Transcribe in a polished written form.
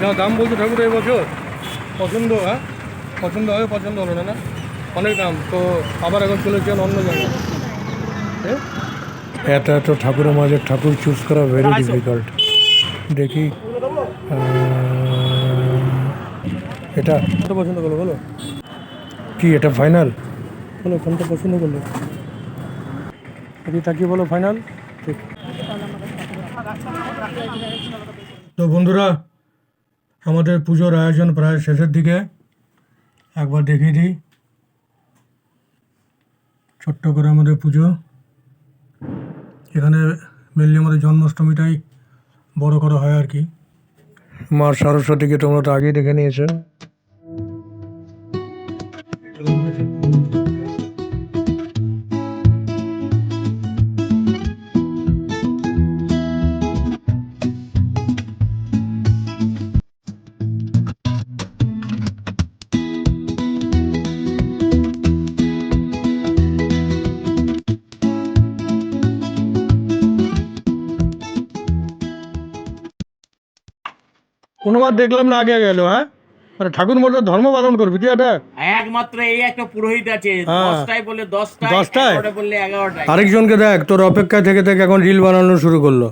যা দাম বলছো ঠাকুর এই বছর পছন্দ, হ্যাঁ পছন্দ হবে, পছন্দ হলো না, না অনেক দাম তো আবার এখন চলেছেন অন্য জায়গায়। এত এত ঠাকুরের মাঝে ঠাকুর চুজ করা ভেরি ডিফিকাল্ট। দেখি এটা পছন্দ করলো, বলো কি এটা ফাইনাল বলো, কোনটা পছন্দ করলো এটা কি বলো ফাইনাল। ঠিক। তো বন্ধুরা, আমাদের পুজোর আয়োজন প্রায় শেষের দিকে। একবার দেখিয়ে দিই, ছোট্ট করে আমাদের পুজো। এখানে মেনলি আমাদের জন্মাষ্টমীটাই বড় করা হয় আর কি। মা সরস্বতীকে তোমরা তো আগেই দেখে নিয়েছো। কোনোবার দেখলাম না আগে গেল, হ্যাঁ মানে ঠাকুর মতো ধর্ম পালন করবি তুই এটা। একমাত্র এই একটা পুরোহিত আছে, হ্যাঁ। 10টায় বলে 10টায়, দশটায়? 11টায় বললে 11টায়। আরেকজনকে দেখ তোর অপেক্ষায় থেকে থেকে এখন রিল বানানো শুরু করলো।